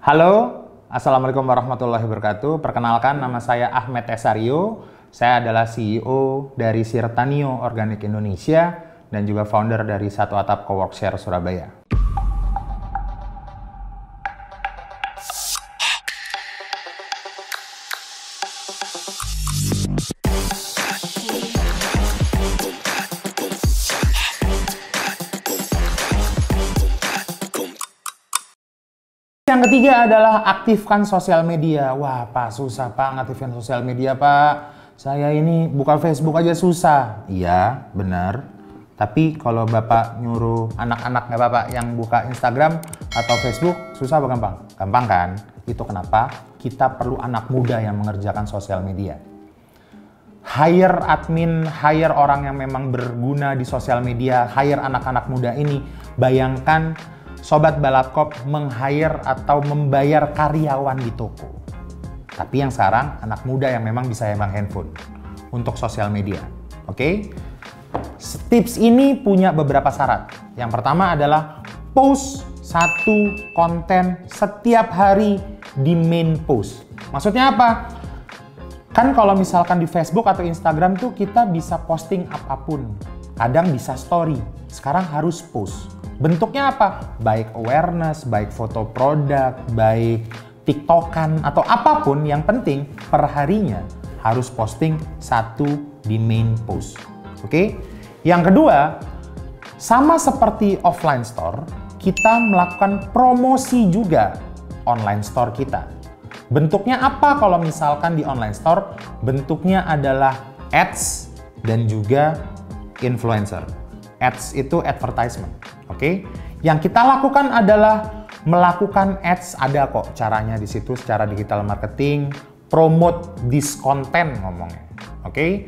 Halo, Assalamualaikum warahmatullahi wabarakatuh. Perkenalkan, nama saya Ahmed Esario. Saya adalah CEO dari Sirtanio Organik Indonesia dan juga founder dari Satu Atap Coworkshare Surabaya. Yang ketiga adalah aktifkan sosial media. Wah, Pak, susah Pak ngaktifkan sosial media, Pak. Saya ini buka Facebook aja susah. Iya, benar. Tapi kalau Bapak nyuruh anak-anaknya Bapak yang buka Instagram atau Facebook, susah apa gampang? Gampang kan? Itu kenapa kita perlu anak muda yang mengerjakan sosial media. Hire admin, hire orang yang memang berguna di sosial media, hire anak-anak muda ini. Bayangkan Sobat Balapkop meng-hire atau membayar karyawan di toko. Tapi yang sekarang anak muda yang memang bisa emang handphone untuk sosial media. Oke? Tips ini punya beberapa syarat. Yang pertama adalah post satu konten setiap hari di main post. Maksudnya apa? Kan kalau misalkan di Facebook atau Instagram tuh kita bisa posting apapun. Kadang bisa story. Sekarang harus post. Bentuknya apa? Baik awareness, baik foto produk, baik TikTokan, atau apapun, yang penting perharinya harus posting satu di main post. Oke? Yang kedua, sama seperti offline store, kita melakukan promosi juga online store kita. Bentuknya apa kalau misalkan di online store? Bentuknya adalah ads dan juga influencer. Ads itu advertisement. Oke, yang kita lakukan adalah melakukan ads, ada kok caranya di situ secara digital marketing, promote this content ngomongnya. Oke,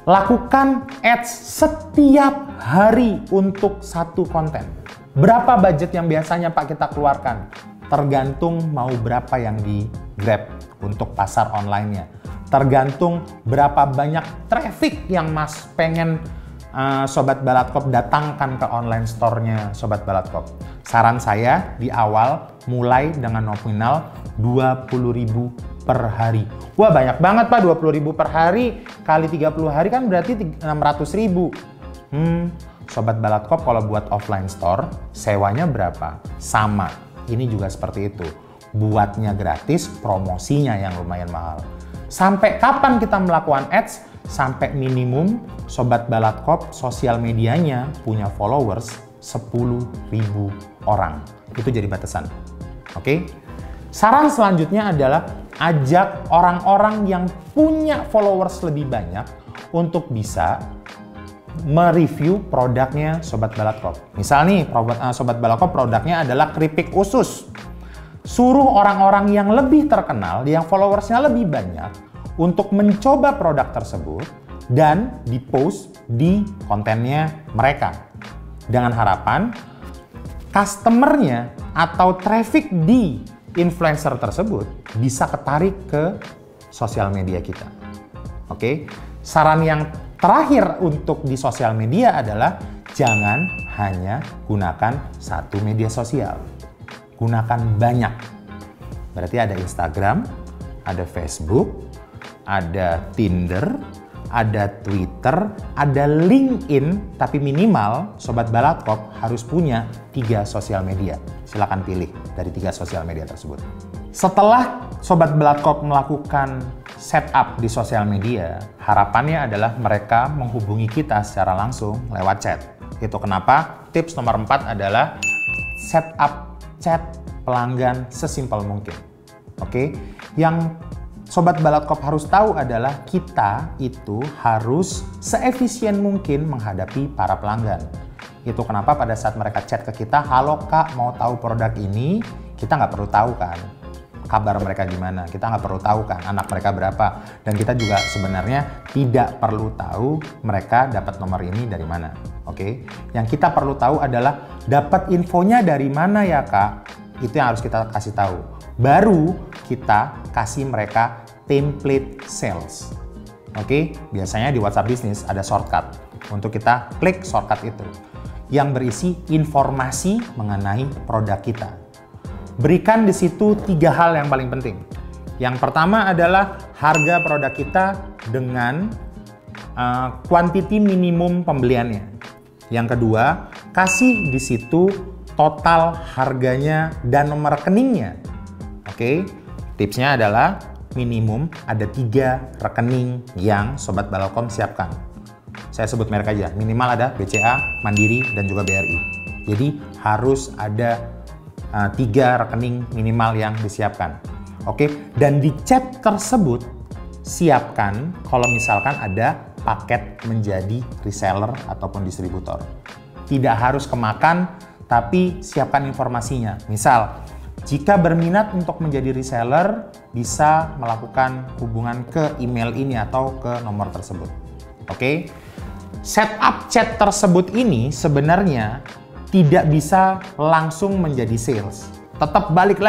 lakukan ads setiap hari untuk satu konten. Berapa budget yang biasanya Pak kita keluarkan? Tergantung mau berapa yang di Grab untuk pasar online-nya. Tergantung berapa banyak traffic yang Mas pengen Sobat Balapkop datangkan ke online store-nya Sobat Balapkop. Saran saya di awal mulai dengan nominal 20.000 per hari. Wah, banyak banget Pak, 20.000 per hari kali 30 hari kan berarti 600.000. Sobat Balapkop kalau buat offline store sewanya berapa? Sama. Ini juga seperti itu. Buatnya gratis, promosinya yang lumayan mahal. Sampai kapan kita melakukan ads? Sampai minimum Sobat Balapkop sosial medianya punya followers 10.000 orang. Itu jadi batasan. Oke? Saran selanjutnya adalah ajak orang-orang yang punya followers lebih banyak untuk bisa mereview produknya Sobat Balapkop. Misal nih, Sobat Balapkop produknya adalah keripik usus. Suruh orang-orang yang lebih terkenal, yang followersnya lebih banyak, untuk mencoba produk tersebut dan di-post di kontennya mereka. Dengan harapan customernya atau traffic di influencer tersebut bisa ketarik ke sosial media kita. Oke? Saran yang terakhir untuk di sosial media adalah jangan hanya gunakan satu media sosial. Gunakan banyak. Berarti ada Instagram, ada Facebook, ada Tinder, ada Twitter, ada LinkedIn, tapi minimal Sobat Balapkop harus punya 3 sosial media. Silakan pilih dari 3 sosial media tersebut. Setelah Sobat Balapkop melakukan setup di sosial media, harapannya adalah mereka menghubungi kita secara langsung lewat chat. Itu kenapa tips nomor 4 adalah setup chat pelanggan sesimpel mungkin. Oke, yang Sobat Balapkop harus tahu adalah kita itu harus seefisien mungkin menghadapi para pelanggan. Itu kenapa pada saat mereka chat ke kita, halo Kak, mau tahu produk ini, kita nggak perlu tahu kan kabar mereka gimana, kita nggak perlu tahu kan anak mereka berapa, dan kita juga sebenarnya tidak perlu tahu mereka dapat nomor ini dari mana. Oke, yang kita perlu tahu adalah dapat infonya dari mana ya Kak, itu yang harus kita kasih tahu. Baru kita kasih mereka template sales. Oke, biasanya di WhatsApp Business ada shortcut. Untuk kita klik shortcut itu yang berisi informasi mengenai produk kita. Berikan di situ 3 hal yang paling penting. Yang pertama adalah harga produk kita dengan quantity minimum pembeliannya. Yang kedua, kasih di situ total harganya dan nomor rekeningnya. Oke, tipsnya adalah minimum ada 3 rekening yang Sobat Balapcom siapkan. Saya sebut merek aja, minimal ada BCA, Mandiri, dan juga BRI. Jadi harus ada 3 rekening minimal yang disiapkan. Oke, dan di chat tersebut siapkan kalau misalkan ada paket menjadi reseller ataupun distributor. Tidak harus kemakan, tapi siapkan informasinya. Misal, jika berminat untuk menjadi reseller, bisa melakukan hubungan ke email ini atau ke nomor tersebut. Oke? Setup chat tersebut ini sebenarnya tidak bisa langsung menjadi sales. Tetap balik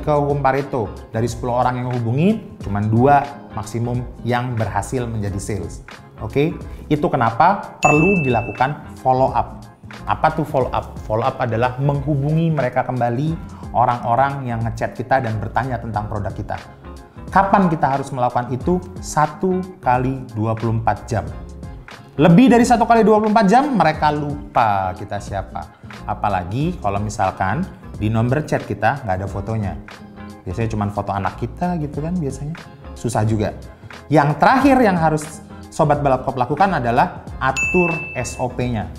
ke hukum Pareto. Dari 10 orang yang hubungi, cuma 2 maksimum yang berhasil menjadi sales. Oke? Itu kenapa perlu dilakukan follow up. Apa tuh follow up? Follow up adalah menghubungi mereka kembali, orang-orang yang ngechat kita dan bertanya tentang produk kita. Kapan kita harus melakukan itu? 1 kali 24 jam. Lebih dari 1 kali 24 jam, mereka lupa kita siapa. Apalagi kalau misalkan di nomor chat kita nggak ada fotonya. Biasanya cuma foto anak kita gitu kan biasanya. Susah juga. Yang terakhir yang harus Sobat Balapcom lakukan adalah atur SOP-nya.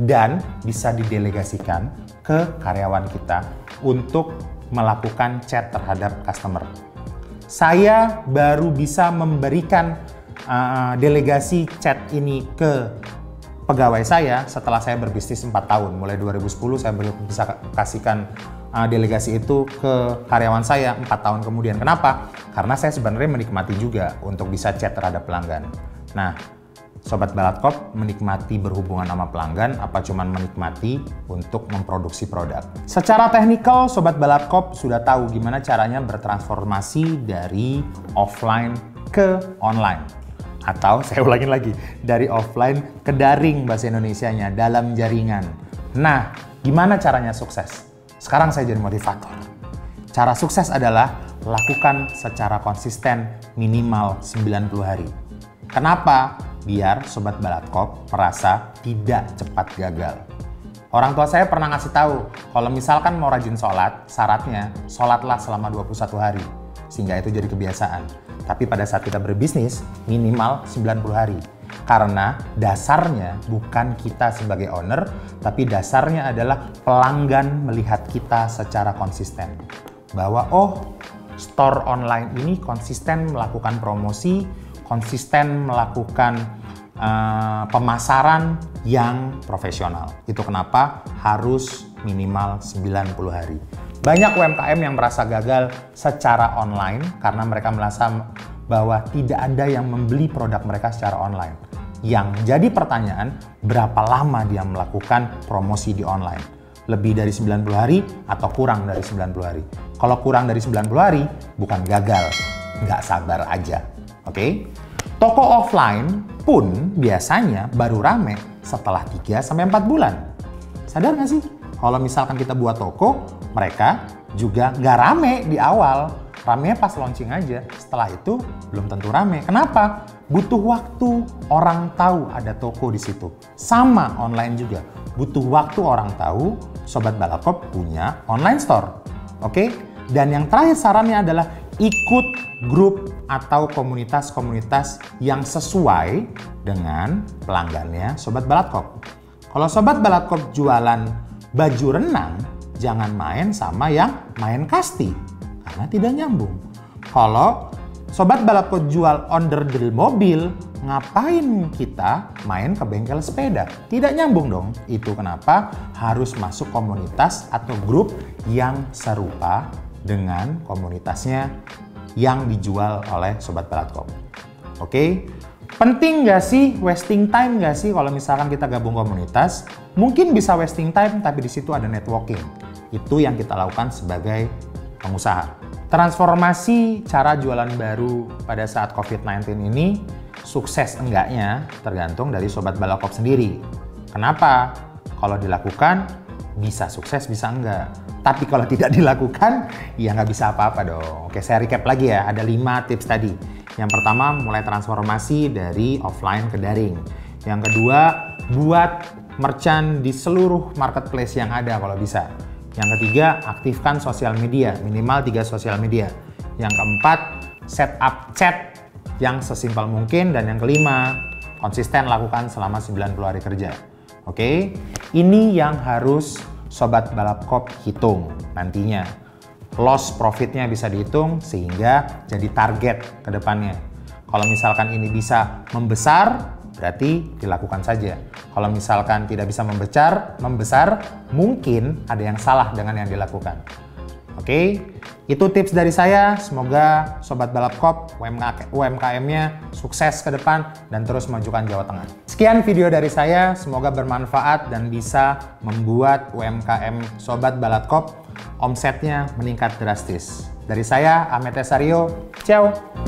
Dan bisa didelegasikan ke karyawan kita untuk melakukan chat terhadap customer. Saya baru bisa memberikan delegasi chat ini ke pegawai saya setelah saya berbisnis 4 tahun. Mulai 2010 saya baru bisa kasihkan delegasi itu ke karyawan saya 4 tahun kemudian. Kenapa? Karena saya sebenarnya menikmati juga untuk bisa chat terhadap pelanggan. Nah, Sobat Balapcom menikmati berhubungan sama pelanggan, apa cuman menikmati untuk memproduksi produk? Secara teknikal, Sobat Balapcom sudah tahu gimana caranya bertransformasi dari offline ke online. Atau, saya ulangin lagi, dari offline ke daring bahasa Indonesianya, dalam jaringan. Nah, gimana caranya sukses? Sekarang saya jadi motivator. Cara sukses adalah lakukan secara konsisten minimal 90 hari. Kenapa? Biar Sobat Balapcom merasa tidak cepat gagal. Orang tua saya pernah ngasih tahu, kalau misalkan mau rajin sholat, syaratnya sholatlah selama 21 hari. Sehingga itu jadi kebiasaan. Tapi pada saat kita berbisnis, minimal 90 hari. Karena dasarnya bukan kita sebagai owner, tapi dasarnya adalah pelanggan melihat kita secara konsisten. Bahwa store online ini konsisten melakukan promosi, konsisten melakukan pemasaran yang profesional. Itu kenapa harus minimal 90 hari. Banyak UMKM yang merasa gagal secara online karena mereka merasa bahwa tidak ada yang membeli produk mereka secara online. Yang jadi pertanyaan, berapa lama dia melakukan promosi di online? Lebih dari 90 hari atau kurang dari 90 hari? Kalau kurang dari 90 hari, bukan gagal, nggak sabar aja. Oke? Toko offline pun biasanya baru rame setelah 3-4 bulan. Sadar nggak sih? Kalau misalkan kita buat toko, mereka juga nggak rame di awal. Ramenya pas launching aja. Setelah itu belum tentu rame. Kenapa? Butuh waktu orang tahu ada toko di situ. Sama online juga. Butuh waktu orang tahu Sobat Balapcom punya online store. Oke? Dan yang terakhir sarannya adalah ikut grup atau komunitas-komunitas yang sesuai dengan pelanggannya Sobat Balapcom. Kalau Sobat Balapcom jualan baju renang, jangan main sama yang main kasti, karena tidak nyambung. Kalau Sobat Balapcom jual onderdil mobil, ngapain kita main ke bengkel sepeda? Tidak nyambung dong. Itu kenapa harus masuk komunitas atau grup yang serupa dengan komunitasnya yang dijual oleh Sobat Balapcom. Oke? Penting nggak sih, wasting time nggak sih kalau misalkan kita gabung komunitas? Mungkin bisa wasting time, tapi di situ ada networking. Itu yang kita lakukan sebagai pengusaha. Transformasi cara jualan baru pada saat COVID-19 ini, sukses enggaknya tergantung dari Sobat Balapcom sendiri. Kenapa? Kalau dilakukan, bisa sukses, bisa enggak. Tapi kalau tidak dilakukan, ya nggak bisa apa-apa dong. Oke, saya recap lagi ya. Ada 5 tips tadi. Yang pertama, mulai transformasi dari offline ke daring. Yang kedua, buat merchant di seluruh marketplace yang ada kalau bisa. Yang ketiga, aktifkan sosial media, minimal 3 sosial media. Yang keempat, setup chat yang sesimpel mungkin. Dan yang kelima, konsisten lakukan selama 90 hari kerja. Oke, ini yang harus Sobat Balapkop hitung nantinya. Loss profitnya bisa dihitung sehingga jadi target ke depannya. Kalau misalkan ini bisa membesar, berarti dilakukan saja. Kalau misalkan tidak bisa membesar, mungkin ada yang salah dengan yang dilakukan. Oke, itu tips dari saya. Semoga Sobat Balapkop UMKM-nya sukses ke depan dan terus memajukan Jawa Tengah. Sekian video dari saya, semoga bermanfaat dan bisa membuat UMKM Sobat Balapkop omsetnya meningkat drastis. Dari saya, Ahmed Tesario, ciao!